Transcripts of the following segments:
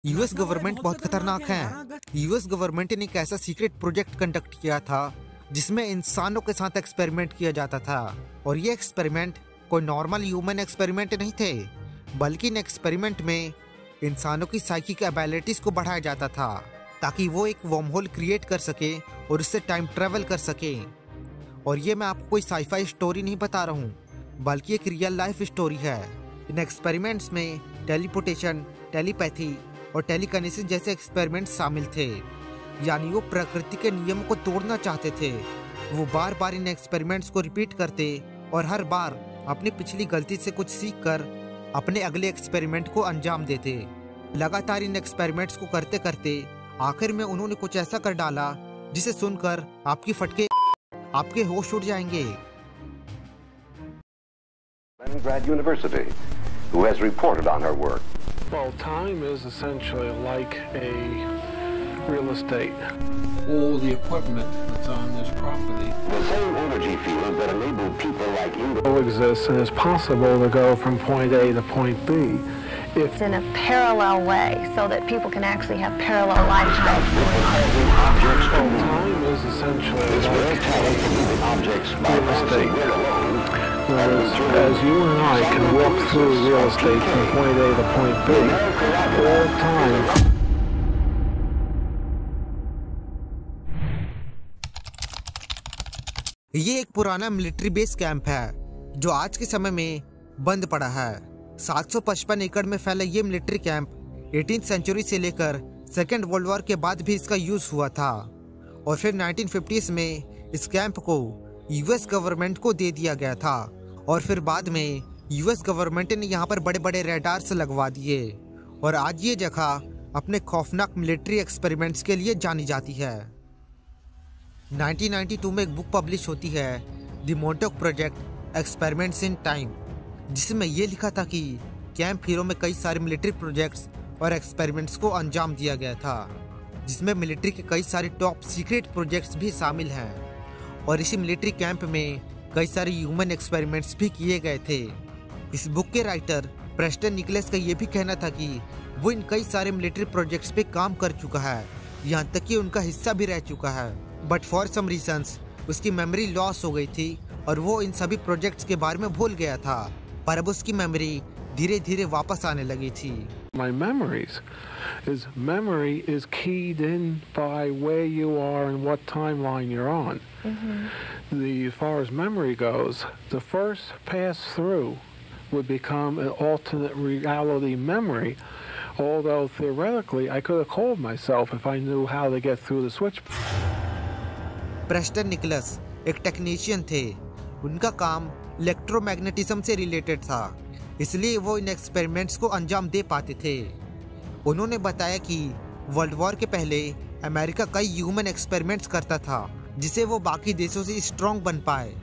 US government बहुत खतरनाक है। यूएस गवर्नमेंट ने एक ऐसा सीक्रेट प्रोजेक्ट कंडक्ट किया था जिसमें इंसानों के साथ एक्सपेरिमेंट किया जाता था। और ये एक्सपेरिमेंट कोई नॉर्मल ह्यूमन एक्सपेरिमेंट नहीं थे, बल्कि इन एक्सपेरिमेंट में इंसानों की साइकिक एबिलिटीज को बढ़ाया जाता था ताकि वो एक वर्म होल क्रिएट कर सके और उससे टाइम ट्रेवल कर सके। और ये मैं आपको कोई साइफाई स्टोरी नहीं बता रहा हूँ, बल्कि एक रियल लाइफ स्टोरी है। इन एक्सपेरिमेंट्स में टेलीपोर्टेशन, टेलीपैथी और टेलीकिनेसिस जैसे एक्सपेरिमेंट शामिल थे। यानी वो प्रकृति के नियमों को तोड़ना चाहते थे। वो बार बार इन एक्सपेरिमेंट्स को रिपीट करते और हर बार अपनी पिछली गलती से कुछ सीख कर अपने अगले एक्सपेरिमेंट को अंजाम देते। लगातार इन एक्सपेरिमेंट्स को करते करते आखिर में उन्होंने कुछ ऐसा कर डाला जिसे सुनकर आपके होश उड़ जाएंगे। Leningrad University, who has reported on her work. Well, time is essentially like a real estate. All the equipment that's on this property. The same energy field that enabled people like Inga Exists, and it's possible to go from point A to point B. It's in a parallel way so that people can actually have parallel lifetimes. Time is essentially like objects real estate. Whereas you and I can walk through real estate from point A to point B all the time. ये एक पुराना military base camp है जो आज के समय में बंद पड़ा है। 755 एकड़ में फैला ये मिलिट्री कैंप 18th सेंचुरी से लेकर सेकेंड वर्ल्ड वॉर के बाद भी इसका यूज हुआ था। और फिर 1950s में इस कैंप को यूएस गवर्नमेंट को दे दिया गया था। और फिर बाद में यूएस गवर्नमेंट ने यहाँ पर बड़े बड़े रेडार्स लगवा दिए और आज ये जगह अपने खौफनाक मिलिट्री एक्सपेरिमेंट्स के लिए जानी जाती है। 1992 में एक बुक पब्लिश होती है, the Montauk project experiments in time, जिसमें यह लिखा था कि कैंप हीरो में कई सारे मिलिट्री प्रोजेक्ट्स और एक्सपेरिमेंट्स को अंजाम दिया गया था, जिसमें मिलिट्री के कई सारे टॉप सीक्रेट प्रोजेक्ट्स भी शामिल हैं। और इसी मिलिट्री कैंप में कई सारे ह्यूमन एक्सपेरिमेंट्स भी किए गए थे। इस बुक के राइटर प्रेस्टन निकलेस का ये भी कहना था कि वो इन कई सारे मिलिट्री प्रोजेक्ट्स पे काम कर चुका है, यहाँ तक कि उनका हिस्सा भी रह चुका है। बट फॉर सम रीजंस उसकी मेमोरी लॉस हो गई थी और वो इन सभी प्रोजेक्ट्स के बारे में भूल गया था, पर अब उसकी मेमोरी धीरे धीरे वापस आने लगी थी। My memory is keyed in by where you are and what timeline you're on. As far as memory goes, the first pass through would become an alternate reality memory, although theoretically I could have called myself if I knew how to get through the switch. Preston Nicholas एक technician थे। उनका काम electromagnetism से related था, इसलिए वो इन experiments को अंजाम दे पाते थे। उन्होंने बताया कि वर्ल्ड वॉर के पहले अमेरिका कई ह्यूमन एक्सपेरिमेंट्स करता था जिसे वो बाकी देशों से स्ट्रॉन्ग बन पाए।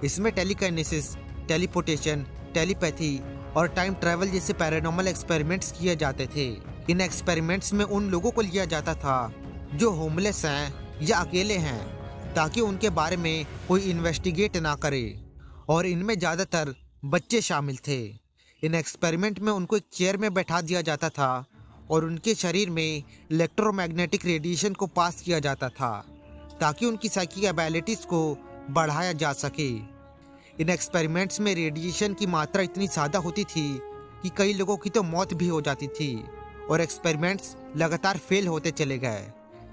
इसमें टेलीकाइनेसिस, टेलीपोर्टेशन, टेलीपैथी और टाइम ट्रैवल जैसे पैरानॉर्मल एक्सपेरिमेंट्स किए जाते थे। इन एक्सपेरिमेंट्स में उन लोगों को लिया जाता था जो होमलेस हैं या अकेले हैं, ताकि उनके बारे में कोई इन्वेस्टिगेट ना करे। और इनमें ज़्यादातर बच्चे शामिल थे। इन एक्सपेरिमेंट में उनको एक चेयर में बैठा दिया जाता था और उनके शरीर में इलेक्ट्रोमैग्नेटिक रेडिएशन को पास किया जाता था ताकि उनकी साइकिक एबिलिटीज को बढ़ाया जा सके। इन एक्सपेरिमेंट्स में रेडिएशन की मात्रा इतनी ज़्यादा होती थी कि कई लोगों की तो मौत भी हो जाती थी और एक्सपेरिमेंट्स लगातार फेल होते चले गए।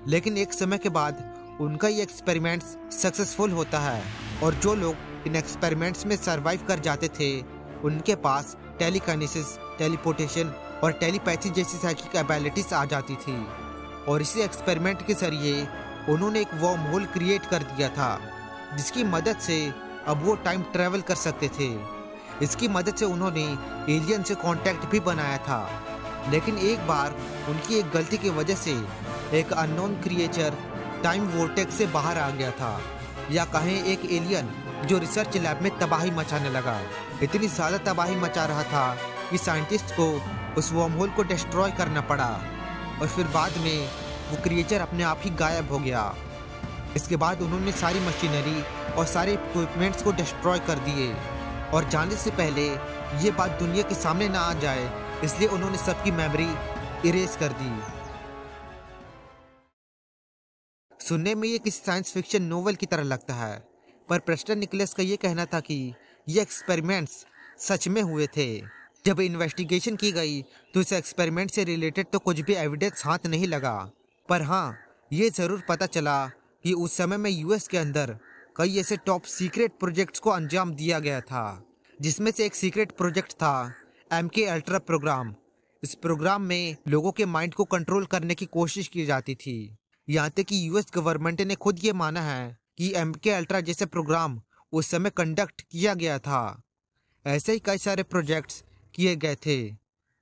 लेकिन एक समय के बाद उनका ये एक्सपेरिमेंट्स सक्सेसफुल होता है और जो लोग इन एक्सपेरिमेंट्स में सरवाइव कर जाते थे उनके पास टेलीकाइनेसिस, टेलीपोर्टेशन और टेलीपैथी जैसी साइकिक एबिलिटीज आ जाती थी। और इसी एक्सपेरिमेंट के जरिए उन्होंने एक वर्म होल क्रिएट कर दिया था जिसकी मदद से अब वो टाइम ट्रेवल कर सकते थे। इसकी मदद से उन्होंने एलियन से कांटेक्ट भी बनाया था। लेकिन एक बार उनकी एक गलती की वजह से एक अननोन क्रिएचर टाइम वोर्टेक्स से बाहर आ गया था, या कहें एक एलियन जो रिसर्च लैब में तबाही मचाने लगा। इतनी ज़्यादा तबाही मचा रहा था कि साइंटिस्ट को उस वर्म होल को डिस्ट्रॉय करना पड़ा और फिर बाद में वो क्रिएचर अपने आप ही गायब हो गया। इसके बाद उन्होंने सारी मशीनरी और सारे इक्विपमेंट्स को डिस्ट्रॉय कर दिए और जाने से पहले ये बात दुनिया के सामने ना आ जाए, इसलिए उन्होंने सबकी मेमोरी इरेज कर दी। सुनने में ये किसी साइंस फिक्शन नोवेल की तरह लगता है, पर प्रेस्टन निकलस का ये कहना था कि ये एक्सपेरिमेंट्स सच में हुए थे। जब इन्वेस्टिगेशन की गई तो इस एक्सपेरिमेंट से रिलेटेड तो कुछ भी एविडेंस हाथ नहीं लगा, पर हाँ ये ज़रूर पता चला कि उस समय में यूएस के अंदर कई ऐसे टॉप सीक्रेट प्रोजेक्ट्स को अंजाम दिया गया था, जिसमें से एक सीक्रेट प्रोजेक्ट था MK अल्ट्रा प्रोग्राम। इस प्रोग्राम में लोगों के माइंड को कंट्रोल करने की कोशिश की जाती थी। यहाँ तक कि यूएस गवर्नमेंट ने खुद ये माना है कि MK अल्ट्रा जैसे प्रोग्राम उस समय कंडक्ट किया गया था। ऐसे ही कई सारे प्रोजेक्ट्स किए गए थे,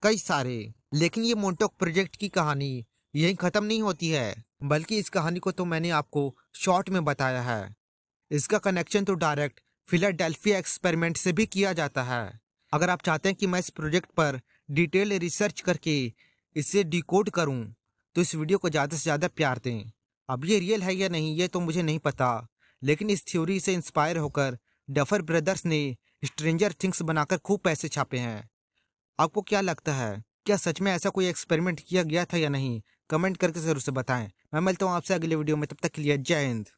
कई सारे। लेकिन ये मोंटोक प्रोजेक्ट की कहानी यहीं ख़त्म नहीं होती है, बल्कि इस कहानी को तो मैंने आपको शॉर्ट में बताया है। इसका कनेक्शन तो डायरेक्ट फिलाडेल्फिया एक्सपेरिमेंट से भी किया जाता है। अगर आप चाहते हैं कि मैं इस प्रोजेक्ट पर डिटेल रिसर्च करके इसे डिकोड करूं, तो इस वीडियो को ज़्यादा से ज़्यादा प्यार दें। अब ये रियल है या नहीं ये तो मुझे नहीं पता, लेकिन इस थ्योरी से इंस्पायर होकर डफर ब्रदर्स ने स्ट्रेंजर थिंग्स बनाकर खूब पैसे छापे हैं। आपको क्या लगता है, क्या सच में ऐसा कोई एक्सपेरिमेंट किया गया था या नहीं? कमेंट करके ज़रूर से बताएं। मैं मिलता हूँ आपसे अगले वीडियो में, तब तक के लिए जय हिंद।